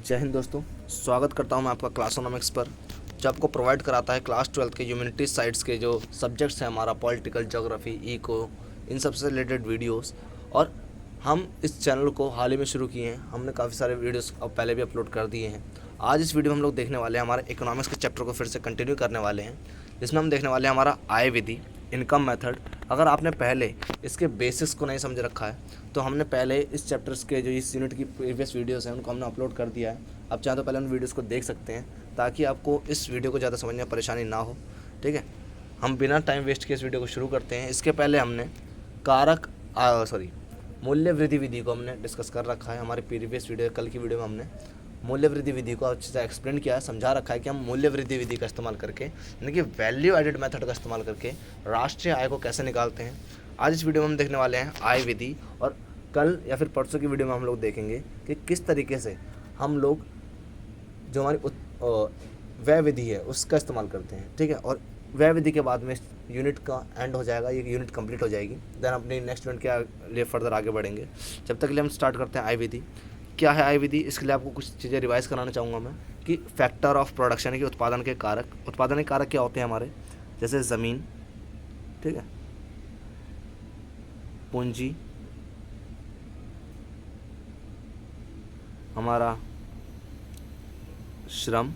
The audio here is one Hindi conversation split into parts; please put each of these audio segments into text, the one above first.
जय हिंद दोस्तों, स्वागत करता हूं मैं आपका क्लासोनॉमिक्स पर, जो आपको प्रोवाइड कराता है क्लास 12 के ह्यूमैनिटीज साइड्स के जो सब्जेक्ट्स हैं हमारा पॉलिटिकल, ज्योग्राफी, इको, इन सब से रिलेटेड वीडियोस। और हम इस चैनल को हाल ही में शुरू किए हैं। हमने काफ़ी सारे वीडियोस अब पहले भी अपलोड कर दिए हैं। आज इस वीडियो में हम लोग देखने वाले हैं हमारे इकोनॉमिक्स के चैप्टर को फिर से कंटिन्यू करने वाले हैं, जिसमें हम देखने वाले हैं हमारा आय विधि, इनकम मेथड। अगर आपने पहले इसके बेसिक्स को नहीं समझ रखा है तो हमने पहले इस चैप्टर्स के जो इस यूनिट की प्रीवियस वीडियोस हैं उनको हमने अपलोड कर दिया है। आप चाहें तो पहले उन वीडियोस को देख सकते हैं ताकि आपको इस वीडियो को ज़्यादा समझने में परेशानी ना हो। ठीक है, हम बिना टाइम वेस्ट के इस वीडियो को शुरू करते हैं। इसके पहले हमने मूल्य वृद्धि विधि को हमने डिस्कस कर रखा है। हमारे प्रीवियस वीडियो, कल की वीडियो में हमने मूल्य वृद्धि विधि को अच्छे से एक्सप्लेन किया है, समझा रखा है कि हम मूल्य वृद्धि विधि का इस्तेमाल करके, यानी कि वैल्यू एडेड मेथड का इस्तेमाल करके राष्ट्रीय आय को कैसे निकालते हैं। आज इस वीडियो में हम देखने वाले हैं आय विधि, और कल या फिर परसों की वीडियो में हम लोग देखेंगे कि किस तरीके से हम लोग जो हमारी व्यय विधि है उसका इस्तेमाल करते हैं। ठीक है, और व्यय विधि के बाद में यूनिट का एंड हो जाएगा, ये यूनिट कंप्लीट हो जाएगी। देन अपने नेक्स्ट यूनिट के लिए फर्दर आगे बढ़ेंगे। जब तक के लिए हम स्टार्ट करते हैं आय विधि। क्या है आय विधि? इसके लिए आपको कुछ चीज़ें रिवाइज कराना चाहूँगा मैं कि फैक्टर ऑफ प्रोडक्शन है कि उत्पादन के कारक। उत्पादन के कारक क्या होते हैं हमारे? जैसे ज़मीन, ठीक है, पूंजी, हमारा श्रम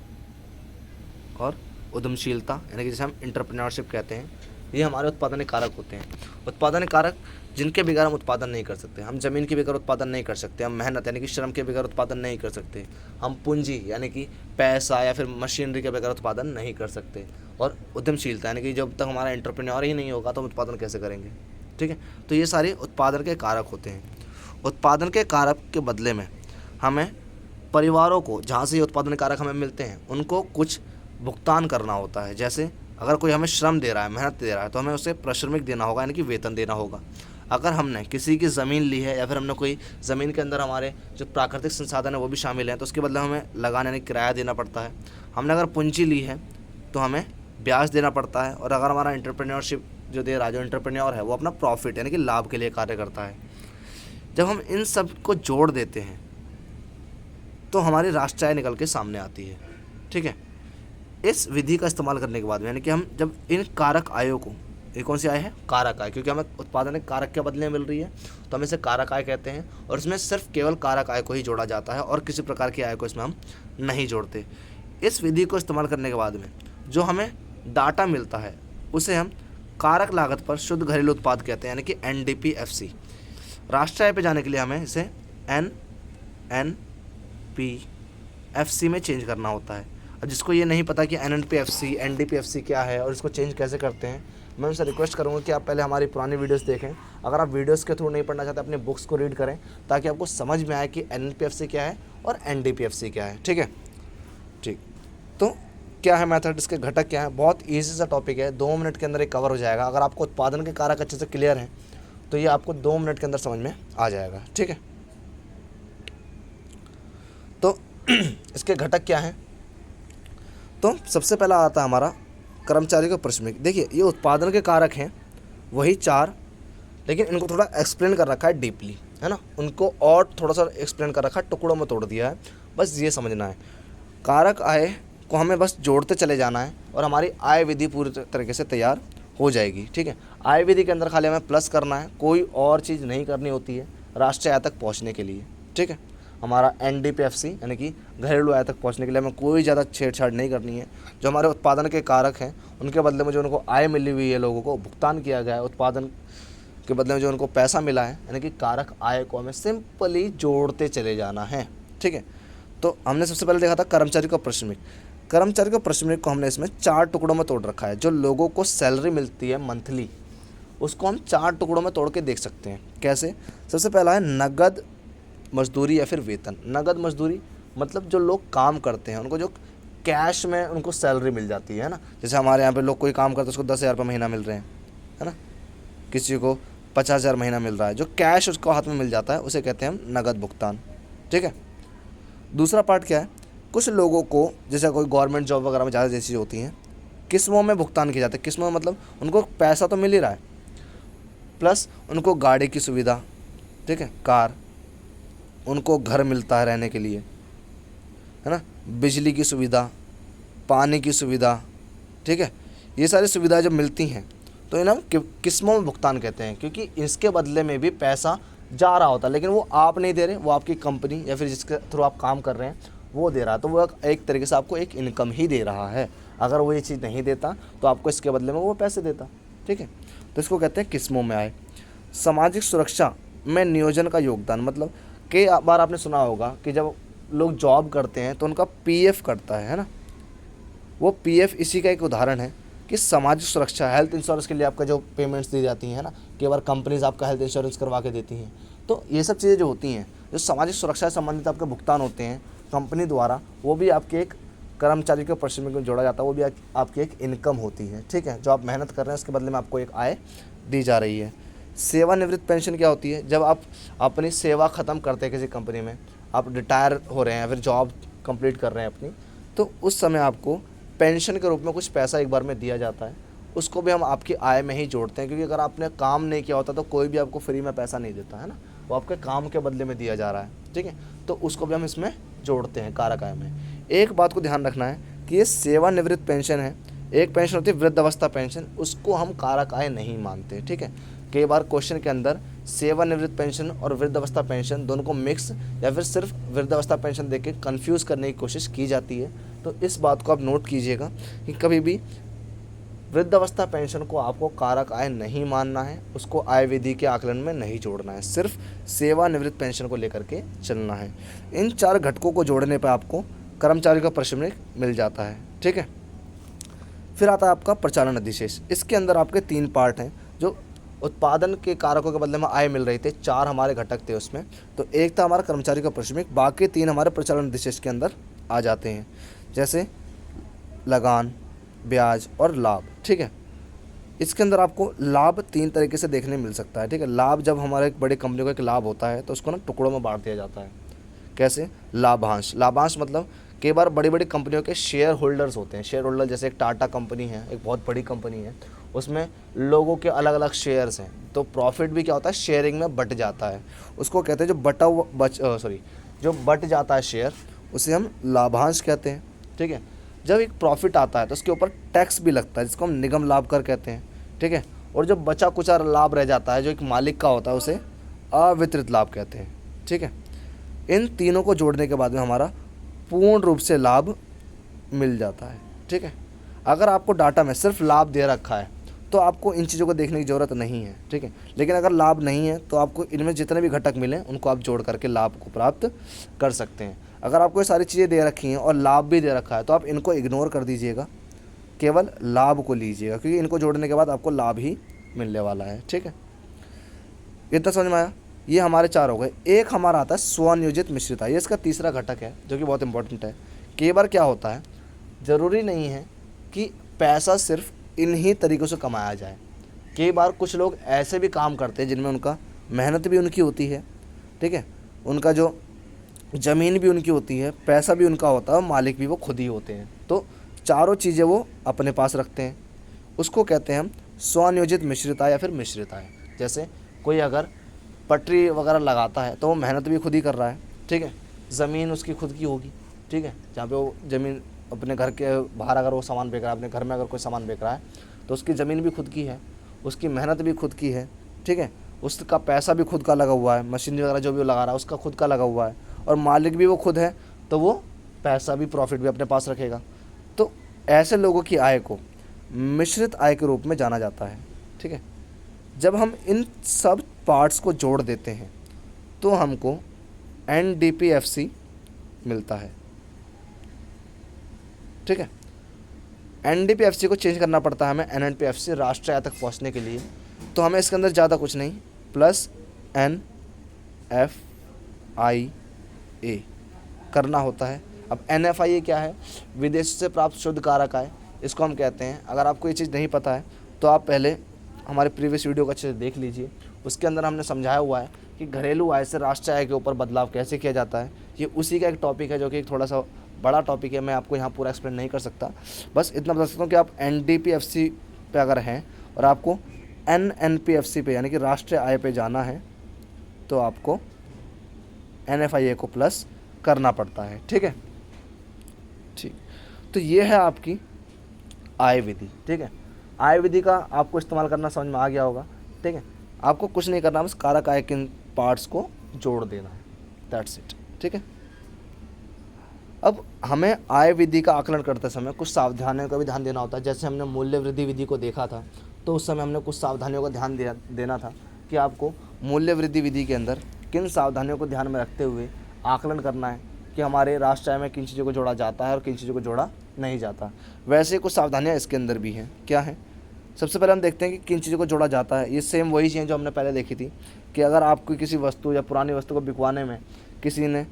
और उद्यमशीलता, यानी कि जैसे हम इंटरप्रेन्योरशिप कहते हैं, ये हमारे उत्पादन के कारक होते हैं। उत्पादन के कारक जिनके बगैर हम उत्पादन नहीं कर सकते। हम ज़मीन के बगैर उत्पादन नहीं कर सकते, हम मेहनत यानी कि श्रम के बगैर उत्पादन नहीं कर सकते, हम पूंजी यानी कि पैसा या फिर मशीनरी के बगैर उत्पादन नहीं कर सकते, और उद्यमशीलता यानी कि जब तक हमारा एंटरप्रेन्योर ही नहीं होगा तो हम उत्पादन कैसे करेंगे। ठीक है, तो ये सारे उत्पादन के कारक होते हैं। उत्पादन के कारक के बदले में हमें परिवारों को, जहाँ से ये उत्पादन कारक हमें मिलते हैं, उनको कुछ भुगतान करना होता है। जैसे अगर कोई हमें श्रम दे रहा है, मेहनत दे रहा है, तो हमें उसे प्रश्रमिक देना होगा, यानी कि वेतन देना होगा। अगर हमने किसी की ज़मीन ली है या फिर हमने कोई ज़मीन के अंदर हमारे जो प्राकृतिक संसाधन है वो भी शामिल हैं, तो उसके बदले हमें लगाने यानी किराया देना पड़ता है। हमने अगर पूंजी ली है तो हमें ब्याज देना पड़ता है। और अगर हमारा एंटरप्रेन्योरशिप जो दे रहा है, जो एंटरप्रेन्योर है, वो अपना प्रॉफिट यानी कि लाभ के लिए कार्य करता है। जब हम इन सब को जोड़ देते हैं तो हमारी राष्ट्रीय आय निकल के सामने आती है। ठीक है, इस विधि का इस्तेमाल करने के बाद में, यानी कि हम जब इन कारक आयों को, ये कौन सी आय है? कारक आय, क्योंकि हमें उत्पादन कारक के बदले में मिल रही है तो हम इसे कारक आय कहते हैं। और इसमें सिर्फ केवल कारक आय को ही जोड़ा जाता है और किसी प्रकार की आय को इसमें हम नहीं जोड़ते। इस विधि को इस्तेमाल करने के बाद में जो हमें डाटा मिलता है उसे हम कारक लागत पर शुद्ध घरेलू उत्पाद कहते हैं, यानी कि NDPFC। राष्ट्रीय आय पर जाने के लिए हमें इसे NNPFC में चेंज करना होता है। अब जिसको ये नहीं पता कि NNPFC क्या है और इसको चेंज कैसे करते हैं, मैं उनसे रिक्वेस्ट करूँगा कि आप पहले हमारी पुरानी वीडियोस देखें। अगर आप वीडियोस के थ्रू नहीं पढ़ना चाहते, अपने बुक्स को रीड करें ताकि आपको समझ में आए कि NNPFC क्या है और NDPFC क्या है। ठीक है, ठीक। तो क्या है मेथड, इसके घटक क्या है? बहुत ईजी सा टॉपिक है, 2 मिनट के अंदर ये कवर हो जाएगा। अगर आपको उत्पादन के कारक अच्छे से क्लियर हैं तो ये आपको 2 मिनट के अंदर समझ में आ जाएगा। ठीक है, तो इसके घटक क्या हैं? तो सबसे पहला आता है हमारा कर्मचारी का प्रश्रमिक। देखिए, ये उत्पादन के कारक हैं वही 4, लेकिन इनको थोड़ा एक्सप्लेन कर रखा है डीपली, है ना। उनको और थोड़ा सा एक्सप्लेन कर रखा है, टुकड़ों में तोड़ दिया है। बस ये समझना है, कारक आय को हमें बस जोड़ते चले जाना है और हमारी आय विधि पूरी तरीके से तैयार हो जाएगी। ठीक है, आय विधि के अंदर खाली हमें प्लस करना है, कोई और चीज़ नहीं करनी होती है राष्ट्रीय आय तक पहुँचने के लिए। ठीक है, हमारा NDPFC यानी कि घरेलू आय तक पहुंचने के लिए हमें कोई ज़्यादा छेड़छाड़ नहीं करनी है। जो हमारे उत्पादन के कारक हैं उनके बदले में जो उनको आय मिली हुई है, लोगों को भुगतान किया गया है, उत्पादन के बदले में जो उनको पैसा मिला है, यानी कि कारक आय को हमें सिंपली जोड़ते चले जाना है। ठीक है, तो हमने सबसे पहले देखा था कर्मचारी का प्रश्रमिक। कर्मचारी का प्रश्रमिक को हमने इसमें 4 टुकड़ों में तोड़ रखा है। जो लोगों को सैलरी मिलती है मंथली, उसको हम 4 टुकड़ों में तोड़ के देख सकते हैं। कैसे? सबसे पहला है नगद मजदूरी या फिर वेतन। नगद मजदूरी मतलब जो लोग काम करते हैं उनको जो कैश में उनको सैलरी मिल जाती है ना। जैसे हमारे यहाँ पे लोग कोई काम करते हैं उसको 10,000 रुपये महीना मिल रहे हैं, है ना। किसी को 50,000 महीना मिल रहा है, जो कैश उसको हाथ में मिल जाता है उसे कहते हैं हम नगद भुगतान। ठीक है, दूसरा पार्ट क्या है? कुछ लोगों को, जैसे कोई गवर्नमेंट जॉब वगैरह में ज़्यादा जैसी होती हैं, किस्मों में भुगतान किया जाता है। किस्मों में मतलब उनको पैसा तो मिल ही रहा है, प्लस उनको गाड़ी की सुविधा, ठीक है, कार, उनको घर मिलता है रहने के लिए, है ना, बिजली की सुविधा, पानी की सुविधा, ठीक है, ये सारी सुविधाएं जब मिलती हैं तो इन्हें हम किस्मों में भुगतान कहते हैं, क्योंकि इसके बदले में भी पैसा जा रहा होता है, लेकिन वो आप नहीं दे रहे, वो आपकी कंपनी या फिर जिसके थ्रू आप काम कर रहे हैं वो दे रहा है। तो वो एक तरीके से आपको एक इनकम ही दे रहा है। अगर वो ये चीज़ नहीं देता तो आपको इसके बदले में वो पैसे देता, ठीक है। तो इसको कहते हैं किस्मों में आय। सामाजिक सुरक्षा में नियोजन का योगदान, मतलब कई बार आपने सुना होगा कि जब लोग जॉब करते हैं तो उनका पीएफ कटता है ना, वो पीएफ इसी का एक उदाहरण है कि सामाजिक सुरक्षा, हेल्थ इंश्योरेंस के लिए आपका जो पेमेंट्स दी जाती हैं ना, कई बार कंपनीज आपका हेल्थ इंश्योरेंस करवा के देती हैं। तो ये सब चीज़ें जो होती हैं, जो सामाजिक सुरक्षा से संबंधित आपके भुगतान होते हैं कंपनी द्वारा, वो भी आपके एक कर्मचारी के परिश्रम में जोड़ा जाता है, वो भी आपकी एक इनकम होती है, ठीक है। जो आप मेहनत कर रहे हैं उसके बदले में आपको एक आय दी जा रही है। सेवानिवृत्त पेंशन क्या होती है? जब आप अपनी सेवा ख़त्म करते हैं किसी कंपनी में, आप रिटायर हो रहे हैं, फिर जॉब कंप्लीट कर रहे हैं अपनी, तो उस समय आपको पेंशन के रूप में कुछ पैसा एक बार में दिया जाता है। उसको भी हम आपकी आय में ही जोड़ते हैं, क्योंकि अगर आपने काम नहीं किया होता तो कोई भी आपको फ्री में पैसा नहीं देता है ना, वो आपके काम के बदले में दिया जा रहा है, ठीक है। तो उसको भी हम इसमें जोड़ते हैं कारक आय में। एक बात को ध्यान रखना है कि ये सेवानिवृत्त पेंशन है, एक पेंशन होती है वृद्धावस्था पेंशन, उसको हम कारक आय नहीं मानते, ठीक है। कई बार क्वेश्चन के अंदर सेवानिवृत्त पेंशन और वृद्धावस्था पेंशन दोनों को मिक्स या फिर सिर्फ वृद्धावस्था पेंशन देके कंफ्यूज करने की कोशिश की जाती है। तो इस बात को आप नोट कीजिएगा कि कभी भी वृद्धावस्था पेंशन को आपको कारक आय नहीं मानना है, उसको आय विधि के आकलन में नहीं जोड़ना है, सिर्फ सेवानिवृत्त पेंशन को लेकर के चलना है। इन 4 घटकों को जोड़ने पर आपको कर्मचारी का पारिश्रमिक मिल जाता है, ठीक है। फिर आता है आपका प्रचालन अधिशेष। इसके अंदर आपके 3 पार्ट हैं। जो उत्पादन के कारकों के बदले में आय मिल रही थी, 4 हमारे घटक थे उसमें, तो एक था हमारा कर्मचारी का पारिश्रमिक, बाकी 3 हमारे प्रचालन अधिशेष के अंदर आ जाते हैं, जैसे लगान, ब्याज और लाभ, ठीक है। इसके अंदर आपको लाभ 3 तरीके से देखने मिल सकता है, ठीक है। लाभ जब हमारे एक बड़ी कंपनी को एक लाभ होता है तो उसको ना टुकड़ों में बांट दिया जाता है। कैसे? लाभांश। लाभांश मतलब कई बार बड़ी बड़ी कंपनियों के शेयर होल्डर्स होते हैं। शेयर होल्डर जैसे एक टाटा कंपनी है, एक बहुत बड़ी कंपनी है, उसमें लोगों के अलग अलग शेयर्स हैं, तो प्रॉफिट भी क्या होता है, शेयरिंग में बट जाता है। उसको कहते हैं जो बट जाता है शेयर, उसे हम लाभांश कहते हैं, ठीक है। जब एक प्रॉफिट आता है तो उसके ऊपर टैक्स भी लगता है, जिसको हम निगम लाभ कर कहते हैं, ठीक है। और जो बचा कुचा लाभ रह जाता है जो एक मालिक का होता है, उसे अवितरित लाभ कहते हैं, ठीक है। इन तीनों को जोड़ने के बाद में हमारा पूर्ण रूप से लाभ मिल जाता है, ठीक है। अगर आपको डाटा में सिर्फ लाभ दे रखा है तो आपको इन चीज़ों को देखने की ज़रूरत नहीं है, ठीक है। लेकिन अगर लाभ नहीं है तो आपको इनमें जितने भी घटक मिले उनको आप जोड़ करके लाभ को प्राप्त कर सकते हैं। अगर आपको ये सारी चीज़ें दे रखी हैं और लाभ भी दे रखा है तो आप इनको इग्नोर कर दीजिएगा, केवल लाभ को लीजिएगा, क्योंकि इनको जोड़ने के बाद आपको लाभ ही मिलने वाला है, ठीक है। इतना समझ में आया? ये हमारे 4 हो गए। एक हमारा आता है स्वनियोजित मिश्रित आय, ये इसका तीसरा घटक है जो कि बहुत इंपॉर्टेंट है। कई बार क्या होता है, ज़रूरी नहीं है कि पैसा सिर्फ इन्हीं तरीक़ों से कमाया जाए। कई बार कुछ लोग ऐसे भी काम करते हैं जिनमें उनका मेहनत भी उनकी होती है, ठीक है, उनका जो ज़मीन भी उनकी होती है, पैसा भी उनका होता है, मालिक भी वो खुद ही होते हैं। तो चारों चीज़ें वो अपने पास रखते हैं, उसको कहते हैं हम स्वनियोजित मिश्रित आय या फिर मिश्रित आय। जैसे कोई अगर पटरी वगैरह लगाता है तो वो मेहनत भी खुद ही कर रहा है, ठीक है, ज़मीन उसकी खुद की होगी, ठीक है, जहाँ पे वो ज़मीन अपने घर के बाहर अगर वो सामान बेच रहा है, अपने घर में अगर कोई सामान बेच रहा है तो उसकी ज़मीन भी खुद की है, उसकी मेहनत भी खुद की है, ठीक है, उसका पैसा भी खुद का लगा हुआ है, मशीनरी वगैरह जो भी वो लगा रहा है उसका खुद का लगा हुआ है, और मालिक भी वो खुद है, तो वो पैसा भी प्रॉफिट भी अपने पास रखेगा। तो ऐसे लोगों की आय को मिश्रित आय के रूप में जाना जाता है, ठीक है। जब हम इन सब पार्ट्स को जोड़ देते हैं तो हमको NDPFC मिलता है, ठीक है। NDPFC को चेंज करना पड़ता है हमें NNPFC, राष्ट्रीय आय तक पहुंचने के लिए। तो हमें इसके अंदर ज़्यादा कुछ नहीं, प्लस NFIA करना होता है। अब NFIA क्या है? विदेश से प्राप्त शुद्ध कारक आय, इसको हम कहते हैं। अगर आपको ये चीज़ नहीं पता है तो आप पहले हमारे प्रीवियस वीडियो को अच्छे से देख लीजिए, उसके अंदर हमने समझाया हुआ है कि घरेलू आय से राष्ट्रीय आय के ऊपर बदलाव कैसे किया जाता है। ये उसी का एक टॉपिक है जो कि एक थोड़ा सा बड़ा टॉपिक है, मैं आपको यहाँ पूरा एक्सप्लेन नहीं कर सकता। बस इतना बता सकता हूँ कि आप NDPFC पे अगर हैं और आपको NNPFC पे यानी कि राष्ट्रीय आय पे जाना है तो आपको NFIA को प्लस करना पड़ता है, ठीक है। ठीक, तो ये है आपकी आय विधि। ठीक है, आय विधि का आपको इस्तेमाल करना समझ में आ गया होगा। ठीक है, आपको कुछ नहीं करना, बस कारक आय के पार्ट्स को जोड़ देना है, दैट्स इट। ठीक है, अब हमें आय विधि का आकलन करते समय कुछ सावधानियों का भी ध्यान देना होता है। जैसे हमने मूल्य वृद्धि विधि को देखा था, तो उस समय हमने कुछ सावधानियों का ध्यान देना था कि आपको मूल्य वृद्धि विधि के अंदर किन सावधानियों को ध्यान में रखते हुए आकलन करना है कि हमारे राष्ट्र आय में किन चीज़ों को जोड़ा जाता है और किन चीज़ों को जोड़ा नहीं जाता। वैसे कुछ सावधानियाँ इसके अंदर भी हैं। क्या है? सबसे पहले हम देखते हैं कि किन चीज़ों को जोड़ा जाता है। ये सेम वही चीज़ें जो हमने पहले देखी थी कि अगर आपको किसी वस्तु या पुरानी वस्तु को बिकवाने में किसी ने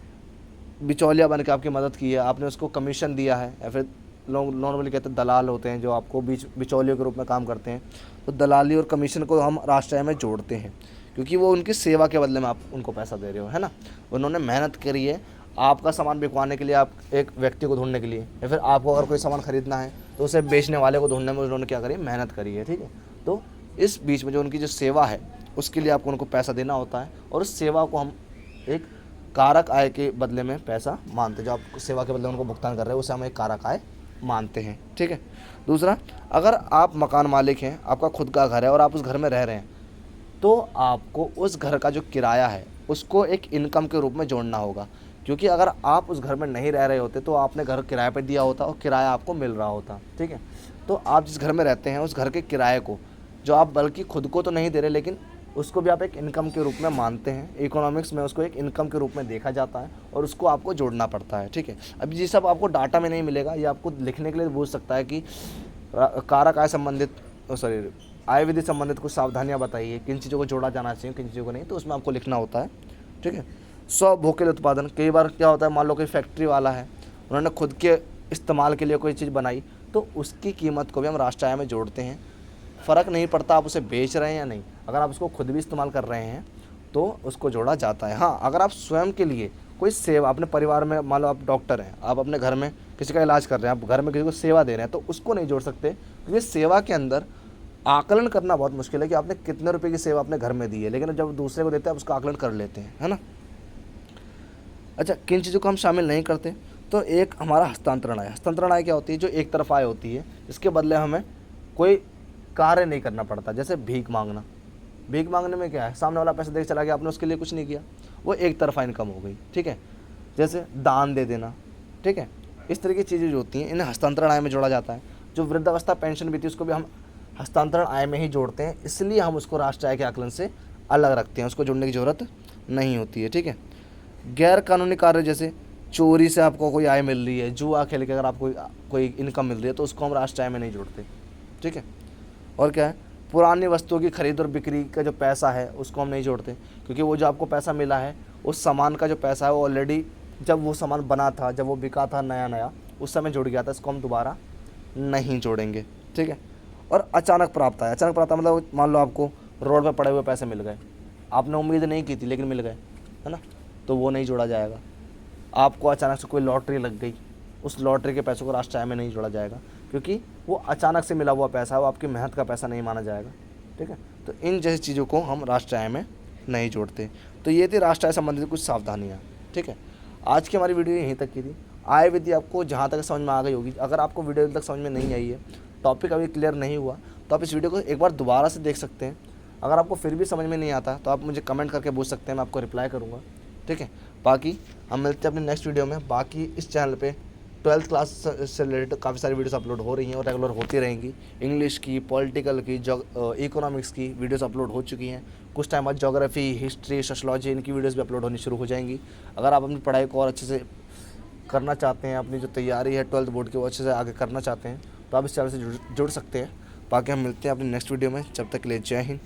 बिचौलिया बन के आपकी मदद की है, आपने उसको कमीशन दिया है, या फिर लोग नॉर्मली कहते हैं दलाल होते हैं जो आपको बिचौलियों के रूप में काम करते हैं, तो दलाली और कमीशन को हम राष्ट्र आय में जोड़ते हैं क्योंकि वो उनकी सेवा के बदले में आप उनको पैसा दे रहे हो, है ना। उन्होंने मेहनत करी है आपका सामान बिकवाने के लिए, आप एक व्यक्ति को ढूंढने के लिए, या फिर आपको अगर कोई सामान खरीदना है तो उसे बेचने वाले को ढूंढने में उन्होंने क्या करी, मेहनत करी है। ठीक है, तो इस बीच में जो उनकी जो सेवा है उसके लिए आपको उनको पैसा देना होता है, और उस सेवा को हम एक कारक आय के बदले में पैसा मानते हैं। जो आप सेवा के बदले उनको भुगतान कर रहे हैं उसे हम एक कारक आय मानते हैं। ठीक है, दूसरा, अगर आप मकान मालिक हैं, आपका खुद का घर है और आप उस घर में रह रहे हैं, तो आपको उस घर का जो किराया है उसको एक इनकम के रूप में जोड़ना होगा, क्योंकि अगर आप उस घर में नहीं रह रहे होते तो आपने घर किराए पर दिया होता और किराया आपको मिल रहा होता। ठीक है, तो आप जिस घर में रहते हैं उस घर के किराए को, जो आप बल्कि खुद को तो नहीं दे रहे लेकिन उसको भी आप एक इनकम के रूप में मानते हैं। इकोनॉमिक्स में उसको एक इनकम के रूप में देखा जाता है और उसको आपको जोड़ना पड़ता है। ठीक है, अभी ये सब आपको डाटा में नहीं मिलेगा, ये आपको लिखने के लिए पूछ सकता है कि कारक आय संबंधित आय विधि संबंधित कुछ सावधानियां बताइए, किन चीज़ों को जोड़ा जाना चाहिए, किन चीज़ों को नहीं, तो उसमें आपको लिखना होता है। ठीक है, स्वभोग्य उत्पादन, कई बार क्या होता है, मान लो कोई फैक्ट्री वाला है, उन्होंने खुद के इस्तेमाल के लिए कोई चीज़ बनाई, तो उसकी कीमत को भी हम राष्ट्र आय में जोड़ते हैं। फ़र्क नहीं पड़ता आप उसे बेच रहे हैं या नहीं, अगर आप उसको खुद भी इस्तेमाल कर रहे हैं तो उसको जोड़ा जाता है। हाँ, अगर आप स्वयं के लिए कोई सेवा अपने परिवार में, मान लो आप डॉक्टर हैं, आप अपने घर में किसी का इलाज कर रहे हैं, आप घर में किसी को सेवा दे रहे हैं, तो उसको नहीं जोड़ सकते, क्योंकि सेवा के अंदर आकलन करना बहुत मुश्किल है कि आपने कितने रुपए की सेवा अपने घर में दी है, लेकिन जब दूसरे को देते हैं आप उसका आकलन कर लेते हैं, है ना। अच्छा, किन चीज़ों को हम शामिल नहीं करते, तो एक हमारा हस्तांतरण आय। हस्तांतरण आय क्या होती है? जो एक तरफ आय होती है, इसके बदले हमें कोई कार्य नहीं करना पड़ता। जैसे भीख मांगना, भीख मांगने में क्या है, सामने वाला पैसा दे के चला गया, आपने उसके लिए कुछ नहीं किया, वो एक तरफा इनकम हो गई। ठीक है, जैसे दान दे देना। ठीक है, इस तरह की चीज़ें जो होती हैं इन्हें हस्तांतरण आय में जोड़ा जाता है। जो वृद्धावस्था पेंशन भी थी उसको भी हम हस्तांतरण आय में ही जोड़ते हैं, इसलिए हम उसको राष्ट्र आय के आकलन से अलग रखते हैं, उसको जोड़ने की ज़रूरत नहीं होती है। ठीक है, गैर कानूनी कार्य, जैसे चोरी से आपको कोई आय मिल रही है, जुआ खेल के अगर आपको कोई इनकम मिल रही है, तो उसको हम राष्ट्र आय में नहीं जोड़ते। ठीक है, और क्या है, पुरानी वस्तुओं की खरीद और बिक्री का जो पैसा है उसको हम नहीं जोड़ते, क्योंकि वो जो आपको पैसा मिला है उस सामान का जो पैसा है वो ऑलरेडी जब वो सामान बना था, जब वो बिका था नया नया, उस समय जुड़ गया था, इसको हम दोबारा नहीं जोड़ेंगे। ठीक है, और अचानक प्राप्त आया, अचानक प्राप्त मतलब मान लो आपको रोड पर पड़े हुए पैसे मिल गए, आपने उम्मीद नहीं की थी लेकिन मिल गए, है ना, तो वो नहीं जोड़ा जाएगा। आपको अचानक से कोई लॉटरी लग गई, उस लॉटरी के पैसों को राष्ट्र आय में नहीं जोड़ा जाएगा, क्योंकि वो अचानक से मिला हुआ पैसा है, वो आपकी मेहनत का पैसा नहीं माना जाएगा। ठीक है, तो इन जैसी चीज़ों को हम राष्ट्र आय में नहीं जोड़ते। तो ये थी राष्ट्र आय संबंधित कुछ सावधानियाँ। ठीक है, आज की हमारी वीडियो यहीं तक की थी। आय विधि आपको जहाँ तक समझ में आ गई होगी। अगर आपको वीडियो तक समझ में नहीं आई है, टॉपिक अभी क्लियर नहीं हुआ, तो आप इस वीडियो को एक बार दोबारा से देख सकते हैं। अगर आपको फिर भी समझ में नहीं आता तो आप मुझे कमेंट करके पूछ सकते हैं, मैं आपको रिप्लाई करूँगा। ठीक है, बाकी हम मिलते हैं अपने नेक्स्ट वीडियो में। बाकी इस चैनल पे 12th क्लास से रिलेटेड काफ़ी सारी वीडियोस अपलोड हो रही हैं और रेगुलर होती रहेंगी। इंग्लिश की, पॉलिटिकल की, इकोनॉमिक्स की वीडियोस अपलोड हो चुकी हैं। कुछ टाइम बाद ज्योग्राफी, हिस्ट्री, सोशलॉजी, इनकी वीडियोस भी अपलोड होनी शुरू हो जाएंगी। अगर आप अपनी पढ़ाई को और अच्छे से करना चाहते हैं, अपनी जो तैयारी है 12th बोर्ड की वो अच्छे से आगे करना चाहते हैं, तो आप इस चैनल से जुड़ सकते हैं। बाकी हम मिलते हैं अपनी नेक्स्ट वीडियो में। जब तक के लिए जय हिंद।